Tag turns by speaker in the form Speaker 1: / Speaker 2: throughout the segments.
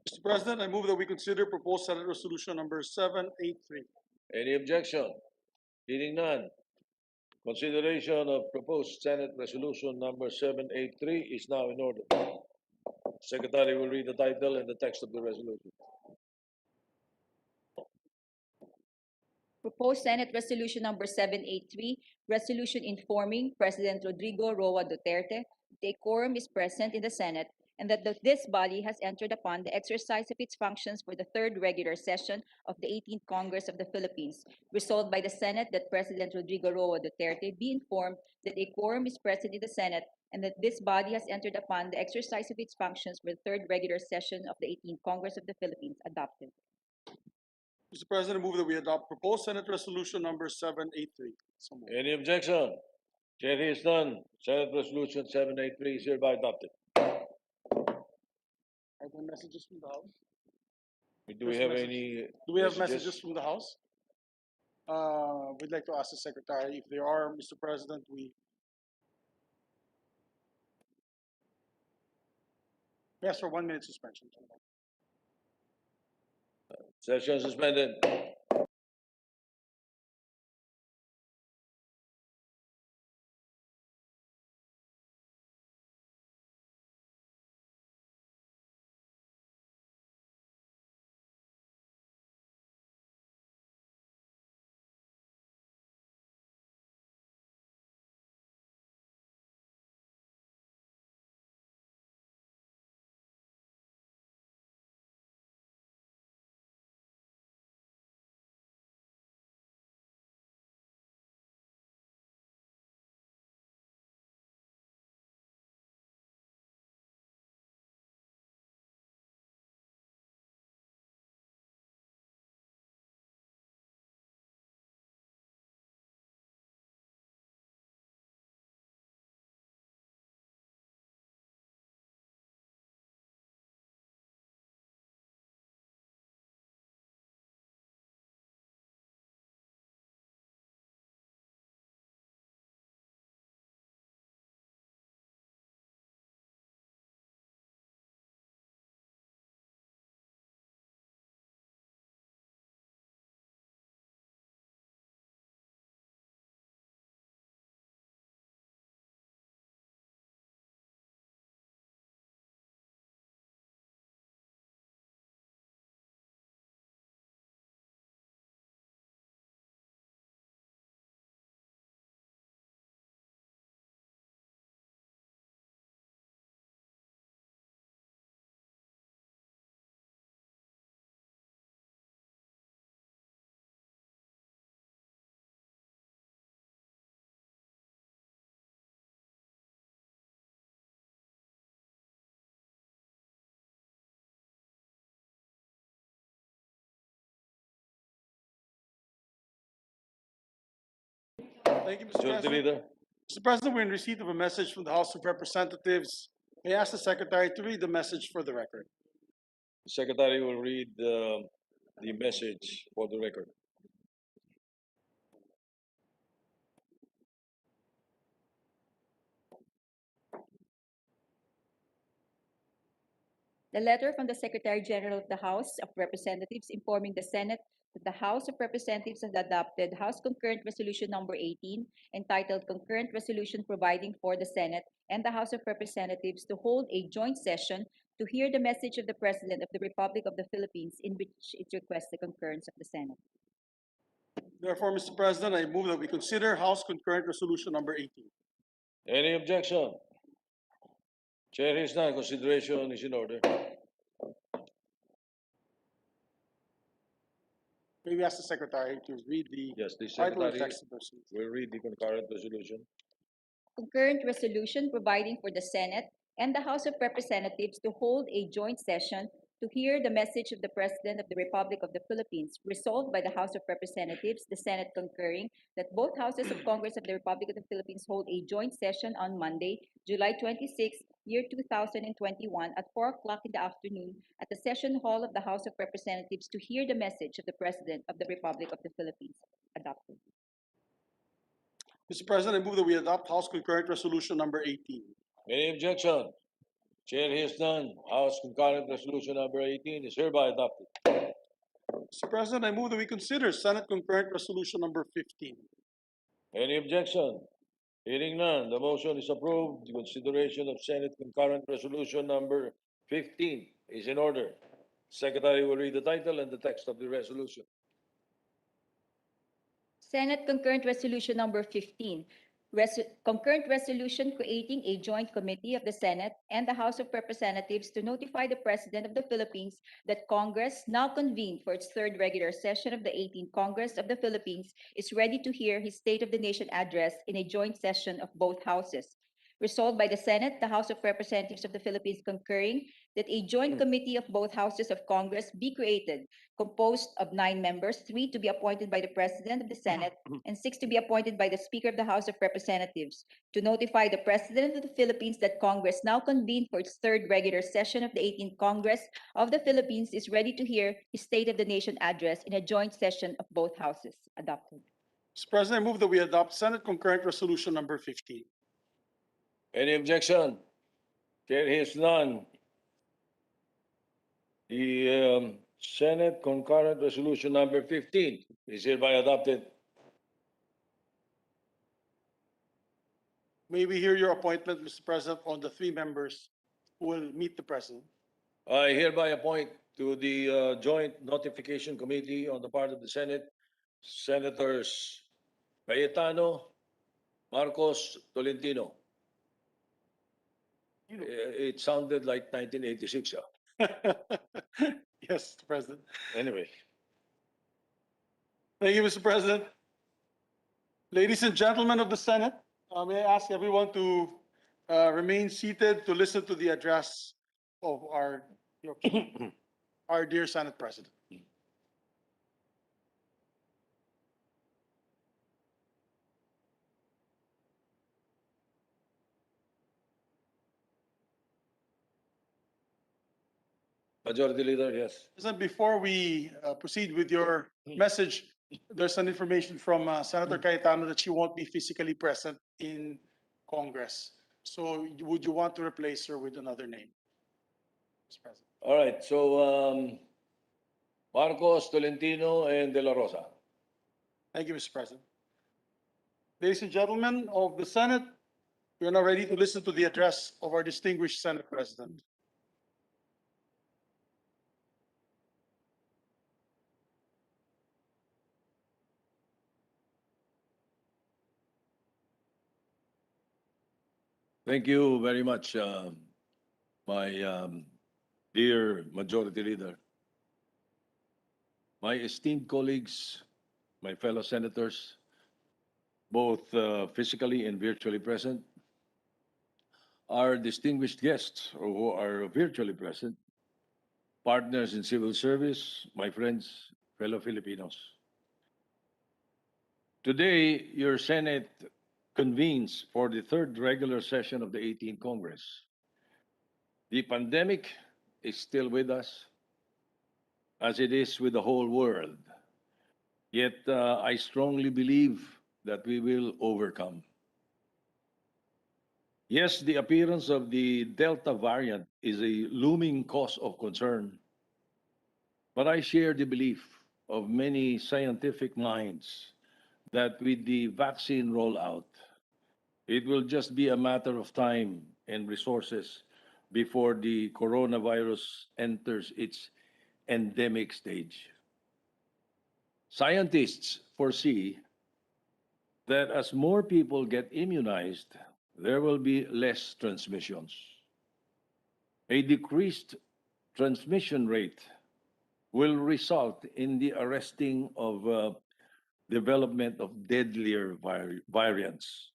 Speaker 1: Mr. President, I move that we consider proposed Senate Resolution number 783.
Speaker 2: Any objection? Hearing none. Consideration of proposed Senate Resolution number 783 is now in order. Secretary will read the title and the text of the resolution.
Speaker 3: Proposed Senate Resolution number 783, resolution informing President Rodrigo Roa Duterte that a quorum is present in the Senate and that this body has entered upon the exercise of its functions for the third regular session of the 18th Congress of the Philippines. Resolved by the Senate that President Rodrigo Roa Duterte be informed that a quorum is present in the Senate and that this body has entered upon the exercise of its functions for the third regular session of the 18th Congress of the Philippines adopted.
Speaker 1: Mr. President, I move that we adopt proposed Senate Resolution number 783. So moved.
Speaker 2: Any objection? Chair hears none. Senate Resolution 783 is hereby adopted.
Speaker 1: Are there messages from the House?
Speaker 2: Do we have any?
Speaker 1: Do we have messages from the House? We'd like to ask the Secretary if there are, Mr. President. We ask for 1 minute suspension.
Speaker 2: Session suspended.
Speaker 1: Thank you, Mr.
Speaker 2: Majority
Speaker 1: President.
Speaker 2: Leader.
Speaker 1: Mr. President, we're in receipt of a message from the House of Representatives. May I ask the Secretary to read the message for the record?
Speaker 2: The Secretary will read the message for the record.
Speaker 3: The letter from the Secretary General of the House of Representatives informing the Senate that the House of Representatives has adopted House Concurrent Resolution number 18 entitled Concurrent Resolution Providing for the Senate and the House of Representatives to hold a joint session to hear the message of the President of the Republic of the Philippines in which it requests the concurrence of the Senate.
Speaker 1: Therefore, Mr. President, I move that we consider House Concurrent Resolution number 18.
Speaker 2: Any objection? Chair hears none. Consideration is in order.
Speaker 1: May we ask the Secretary to read the
Speaker 2: Yes, the
Speaker 1: title and
Speaker 2: Secretary
Speaker 1: text of the resolution?
Speaker 2: will read the concurrent resolution.
Speaker 3: Concurrent resolution providing for the Senate and the House of Representatives to hold a joint session to hear the message of the President of the Republic of the Philippines, resolved by the House of Representatives, the Senate concurring, that both houses of Congress of the Republic of the Philippines hold a joint session on Monday, July 26, year 2021 at 4 o'clock in the afternoon at the Session Hall of the House of Representatives to hear the message of the President of the Republic of the Philippines. Adopted.
Speaker 1: Mr. President, I move that we adopt House Concurrent Resolution number 18.
Speaker 2: Any objection? Chair hears none. House concurrent resolution number 18 is hereby adopted.
Speaker 1: Mr. President, I move that we consider Senate Concurrent Resolution number 15.
Speaker 2: Any objection? Hearing none, the motion is approved. The consideration of Senate concurrent resolution number 15 is in order. Secretary will read the title and the text of the resolution.
Speaker 3: Senate Concurrent Resolution Number 15, concurrent resolution creating a joint committee of the Senate and the House of Representatives to notify the President of the Philippines that Congress, now convened for its third regular session of the 18th Congress of the Philippines, is ready to hear his State of the Nation address in a joint session of both houses. Resolved by the Senate, the House of Representatives of the Philippines concurring that a joint committee of both houses of Congress be created, composed of 9 members, 3 to be appointed by the President of the Senate and 6 to be appointed by the Speaker of the House of Representatives, to notify the President of the Philippines that Congress, now convened for its third regular session of the 18th Congress of the Philippines, is ready to hear his State of the Nation address in a joint session of both houses. Adopted.
Speaker 1: Mr. President, I move that we adopt Senate Concurrent Resolution number 15.
Speaker 2: Any objection? Chair hears none. The Senate concurrent resolution number 15 is hereby adopted.
Speaker 1: May we hear your appointment, Mr. President, on the 3 members who will meet the President?
Speaker 2: I hereby appoint to the Joint Notification Committee on the part of the Senate, Senators Cayetano, Marcos, Tolentino. It sounded like 1986.
Speaker 1: Yes, Mr. President.
Speaker 2: Anyway,
Speaker 1: Thank you, Mr. President. Ladies and gentlemen of the Senate, may I ask everyone to remain seated to listen to the address of our dear Senate President.
Speaker 2: Majority Leader, yes.
Speaker 1: President, before we proceed with your message, there's some information from Senator Cayetano that she won't be physically present in Congress. So would you want to replace her with another name, Mr. President?
Speaker 2: All right, so Marcos, Tolentino, and De La Rosa.
Speaker 1: Thank you, Mr. President. Ladies and gentlemen of the Senate, we are now ready to listen to the address of our distinguished Senate President.
Speaker 2: Thank you very much, my dear Majority Leader. My esteemed colleagues, my fellow senators, both physically and virtually present, our distinguished guests who are virtually present, partners in civil service, my friends, fellow Filipinos. Today, your Senate convenes for the third regular session of the 18th Congress. The pandemic is still with us, as it is with the whole world. Yet, I strongly believe that we will overcome. Yes, the appearance of the Delta variant is a looming cause of concern, but I share the belief of many scientific minds that with the vaccine rollout, it will just be a matter of time and resources before the coronavirus enters its endemic stage. Scientists foresee that as more people get immunized, there will be less transmissions. A decreased transmission rate will result in the arresting of development of deadlier variants.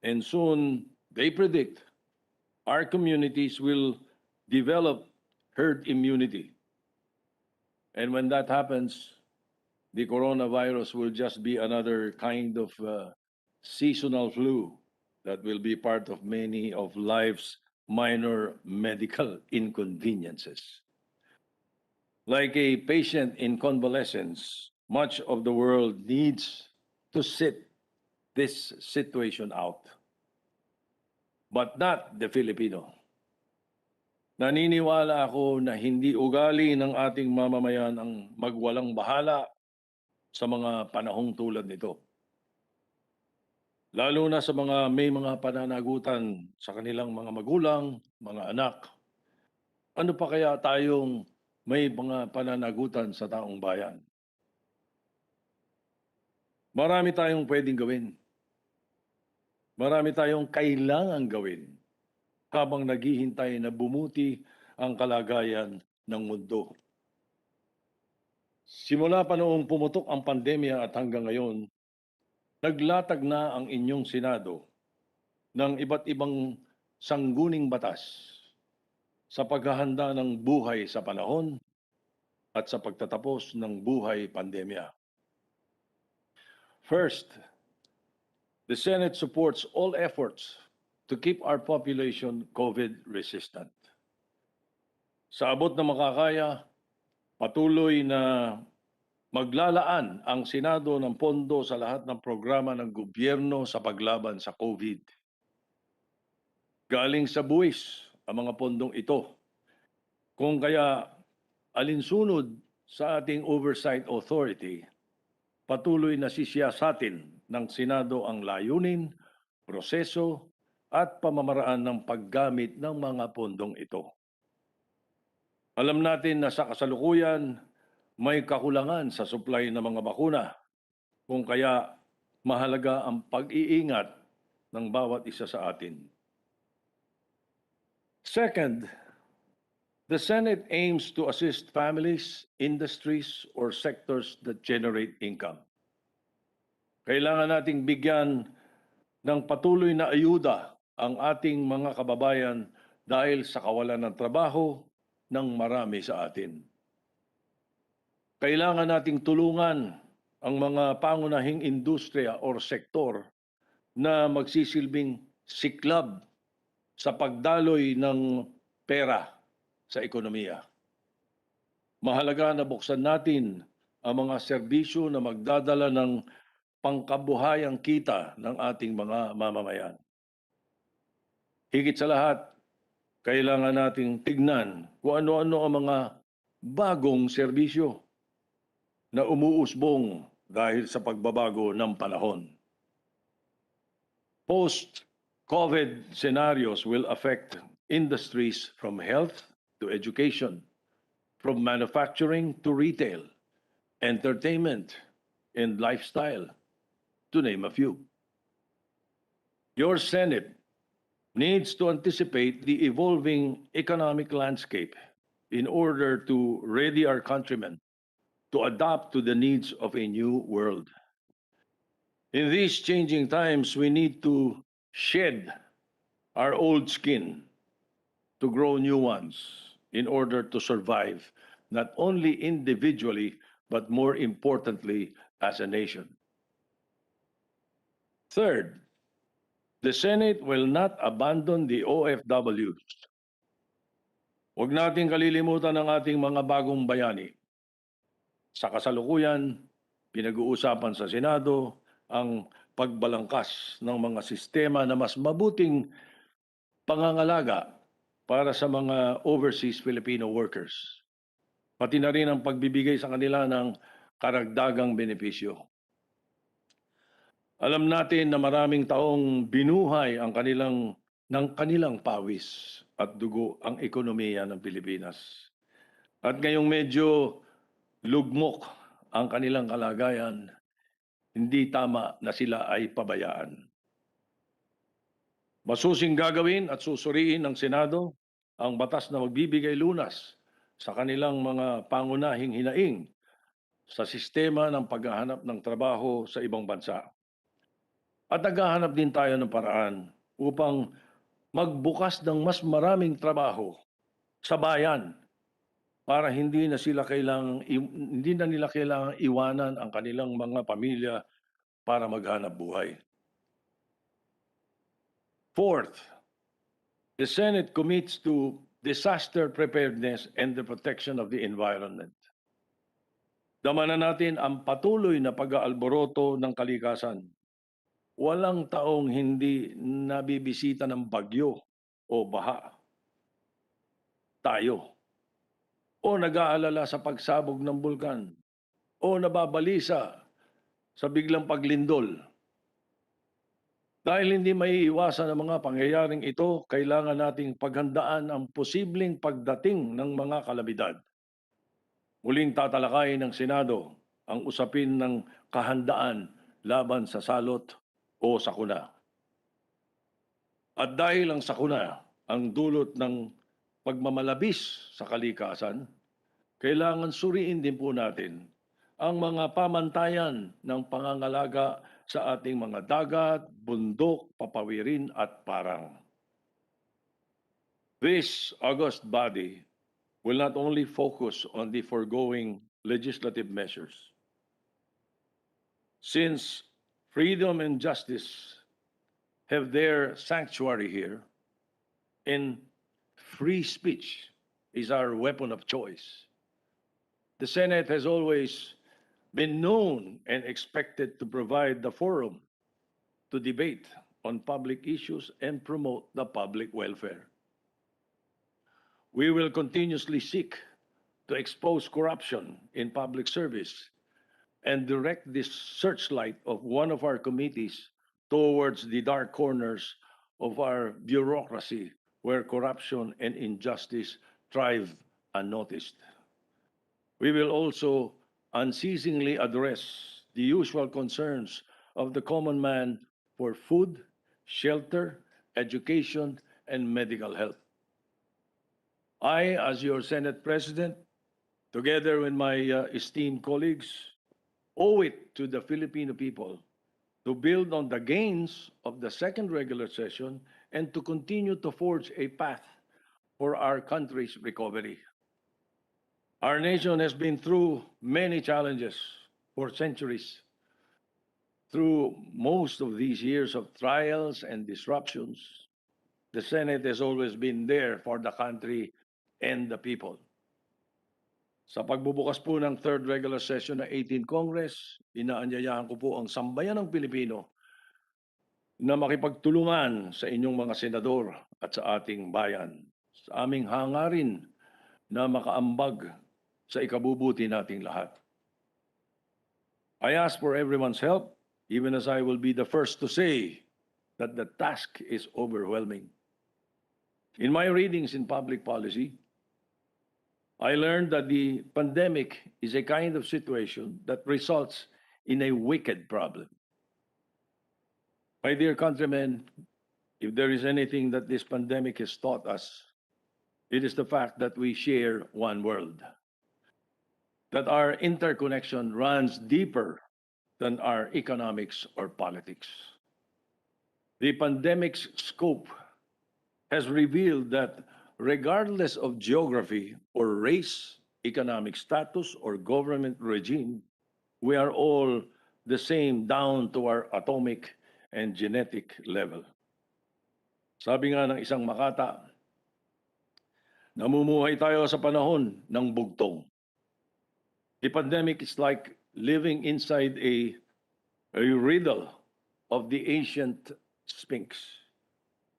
Speaker 2: And soon, they predict, our communities will develop herd immunity. And when that happens, the coronavirus will just be another kind of seasonal flu that will be part of many of life's minor medical inconveniences. Like a patient in convalescence, much of the world needs to sit this situation out, but not the Filipino. Naniniwala ako na hindi ugali ng ating mamamayan ang magwalang bahala sa mga panahong tulad nito. Lalo na sa mga may mga pananagutan sa kanilang mga magulang, mga anak. Ano pa kaya tayong may mga pananagutan sa taong bayan? Marami tayong pwedeng gawin. Marami tayong kailangang gawin habang naghihintay na bumuti ang kalagayan ng mundo. Simula pa noong pumutok ang pandemya at hanggang ngayon, naglatag na ang inyong Senado ng iba't ibang sangguning batas sa paghahanda ng buhay sa panahon at sa pagtatapos ng buhay pandemya. First, the Senate supports all efforts to keep our population COVID resistant. Sa abot na makakaya, patuloy na maglalaan ang Senado ng pondo sa lahat ng programa ng gobyerno sa paglaban sa COVID. Galing sa buwis ang mga pondong ito. Kung kaya alinsunod sa ating oversight authority, patuloy na sisiyasatin ng Senado ang layunin, proseso at pamamaraan ng paggamit ng mga pondong ito. Alam natin na sa kasalukuyan, may kakulangan sa supply ng mga bakuna, kung kaya mahalaga ang pag-iingat ng bawat isa sa atin. Second, the Senate aims to assist families, industries, or sectors that generate income. Kailangan nating bigyan ng patuloy na ayuda ang ating mga kababayan dahil sa kawalan ng trabaho ng marami sa atin. Kailangan nating tulungan ang mga pangunahing industriya or sektor na magsisilbing siklab sa pagdaloy ng pera sa ekonomiya. Mahalaga na buksan natin ang mga serbisyo na magdadala ng pangkabuhayang kita ng ating mga mamamayan. Higit sa lahat, kailangan nating tignan kung ano-ano ang mga bagong serbisyo na umuusbong dahil sa pagbabago ng panahon. Post-COVID scenarios will affect industries from health to education, from manufacturing to retail, entertainment, and lifestyle, to name a few. Your Senate needs to anticipate the evolving economic landscape in order to ready our countrymen to adapt to the needs of a new world. In these changing times, we need to shed our old skin to grow new ones in order to survive, not only individually, but more importantly, as a nation. Third, the Senate will not abandon the OFWs. Huwag nating kalilimutan ang ating mga bagong bayani. Sa kasalukuyan, pinag-uusapan sa Senado ang pagbalangkas ng mga sistema na mas mabuting pangangalaga para sa mga overseas Filipino workers. Pati na rin ang pagbibigay sa kanila ng karagdagang benepisyo. Alam natin na maraming taong binuhay ang kanilang pawis at dugo ang ekonomiya ng Pilipinas. At ngayong medyo lugmok ang kanilang kalagayan, hindi tama na sila ay pabayaan. Masusing gagawin at susuriin ng Senado ang batas na magbibigay lunas sa kanilang mga pangunahing hinaing sa sistema ng paghahanap ng trabaho sa ibang bansa. At naghahanap din tayo ng paraan upang magbukas ng mas maraming trabaho sa bayan para hindi na nila kailangang iwanan ang kanilang mga pamilya para maghanap buhay. Fourth, the Senate commits to disaster preparedness and the protection of the environment. Damanan natin ang patuloy na pag-aalboroto ng kalikasan. Walang taong hindi nabibisita ng bagyo o baha.
Speaker 4: tayo o nag-aalala sa pagsabog ng bulkan o nababalisa sa biglang paglindol. Dahil hindi maiiwasan ang mga pangyayaring ito, kailangan nating paghandaan ang posibleng pagdating ng mga kalamidad. Muling tatalakayin ng Senado ang usapin ng kahandaan laban sa salot o sakuna. At dahil ang sakuna ang dulot ng pagmamalabis sa kalikasan, kailangan suriin din po natin ang mga pamantayan ng pangangalaga sa ating mga dagat, bundok, papawirin at parang. This august body will not only focus on the foregoing legislative measures. Since freedom and justice have their sanctuary here, and free speech is our weapon of choice, the Senate has always been known and expected to provide the forum to debate on public issues and promote the public welfare. We will continuously seek to expose corruption in public service and direct this searchlight of one of our committees towards the dark corners of our bureaucracy where corruption and injustice thrive unnoticed. We will also unceasingly address the usual concerns of the common man for food, shelter, education, and medical health. I, as your Senate President, together with my esteemed colleagues, owe it to the Filipino people to build on the gains of the second regular session and to continue to forge a path for our country's recovery. Our nation has been through many challenges for centuries. Through most of these years of trials and disruptions, the Senate has always been there for the country and the people. Sa pagbubukas po ng third regular session ng 18th Congress, inaanyayahan ko po ang sambayan ng Pilipino na makipagtulungan sa inyong mga senador at sa ating bayan sa aming hangarin na makaambag sa ikabubuti nating lahat. I ask for everyone's help, even as I will be the first to say that the task is overwhelming. In my readings in public policy, I learned that the pandemic is a kind of situation that results in a wicked problem. My dear countrymen, if there is anything that this pandemic has taught us, it is the fact that we share one world, that our interconnection runs deeper than our economics or politics. The pandemic's scope has revealed that regardless of geography or race, economic status, or government regime, we are all the same down to our atomic and genetic level. Sabi nga ng isang makata, namumuhay tayo sa panahon ng bugtong. The pandemic is like living inside a riddle of the ancient Sphinx,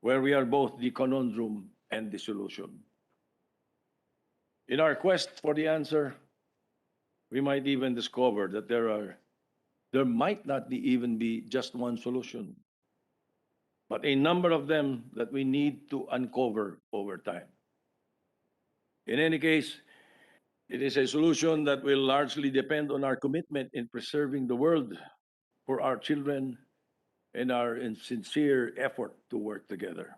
Speaker 4: where we are both the conundrum and the solution. In our quest for the answer, we might even discover that there might not even be just one solution, but a number of them that we need to uncover over time. In any case, it is a solution that will largely depend on our commitment in preserving the world for our children and our sincere effort to work together.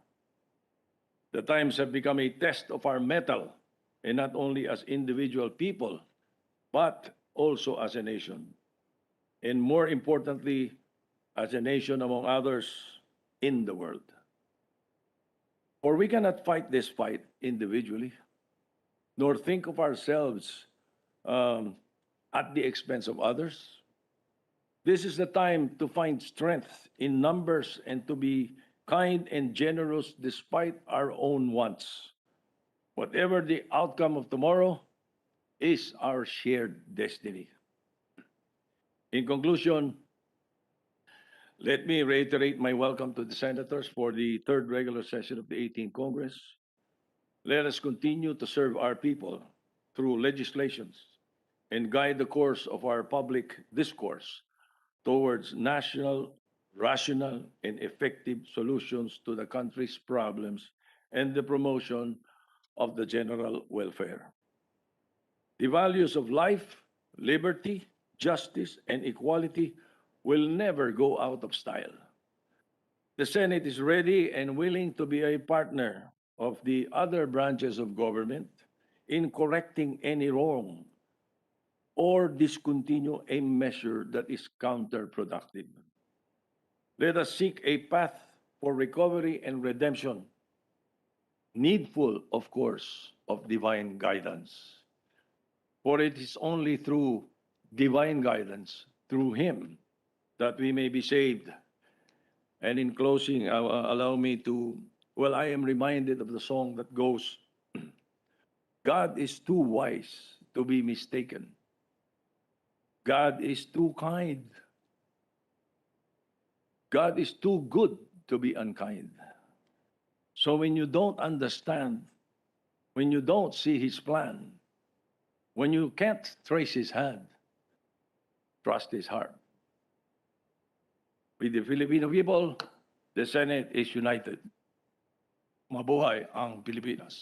Speaker 4: The times have become a test of our mettle, and not only as individual people, but also as a nation. And more importantly, as a nation among others in the world. For we cannot fight this fight individually, nor think of ourselves at the expense of others. This is the time to find strength in numbers and to be kind and generous despite our own wants. Whatever the outcome of tomorrow is our shared destiny. In conclusion, let me reiterate my welcome to the senators for the third regular session of the 18th Congress. Let us continue to serve our people through legislations and guide the course of our public discourse towards national, rational, and effective solutions to the country's problems and the promotion of the general welfare. The values of life, liberty, justice, and equality will never go out of style. The Senate is ready and willing to be a partner of the other branches of government in correcting any wrong or discontinue a measure that is counterproductive. Let us seek a path for recovery and redemption, needful, of course, of divine guidance. For it is only through divine guidance, through Him, that we may be saved. And in closing, allow me to, well, I am reminded of the song that goes, God is too wise to be mistaken. God is too kind. God is too good to be unkind. So when you don't understand, when you don't see His plan, when you can't trace His hand, trust His heart. With the Filipino people, the Senate is united. Mabuhay ang Pilipinas.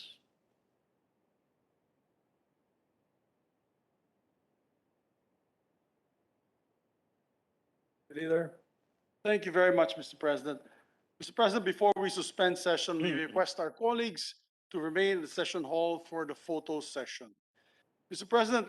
Speaker 4: Leader.
Speaker 1: Thank you very much, Mr. President. Mr. President, before we suspend session, we request our colleagues to remain in the session hall for the photo session. Mr. President,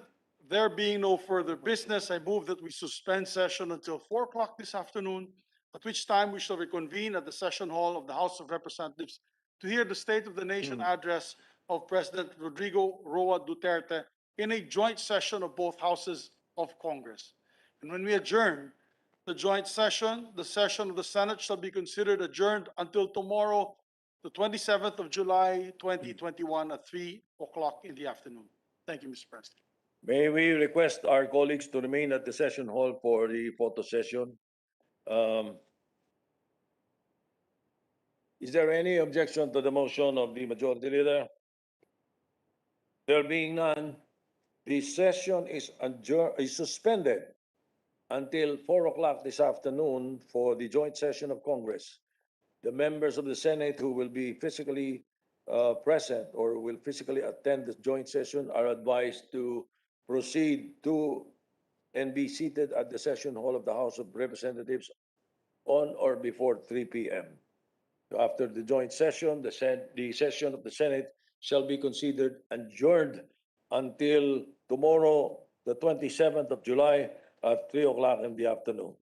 Speaker 1: there being no further business, I move that we suspend session until 4 o'clock this afternoon, at which time we shall reconvene at the session hall of the House of Representatives to hear the State of the Nation address of President Rodrigo Roa Duterte in a joint session of both houses of Congress. And when we adjourn the joint session, the session of the Senate shall be considered adjourned until tomorrow, the 27th of July, 2021 at 3 o'clock in the afternoon. Thank you, Mr. President.
Speaker 2: May we request our colleagues to remain at the session hall for the photo session? Is there any objection to the motion of the Majority Leader? There being none, the session is suspended until 4 o'clock this afternoon for the joint session of Congress. The members of the Senate who will be physically present or will physically attend the joint session are advised to proceed to and be seated at the session hall of the House of Representatives on or before 3 p.m. After the joint session, the session of the Senate shall be considered adjourned until tomorrow, the 27th of July at 3 o'clock in the afternoon.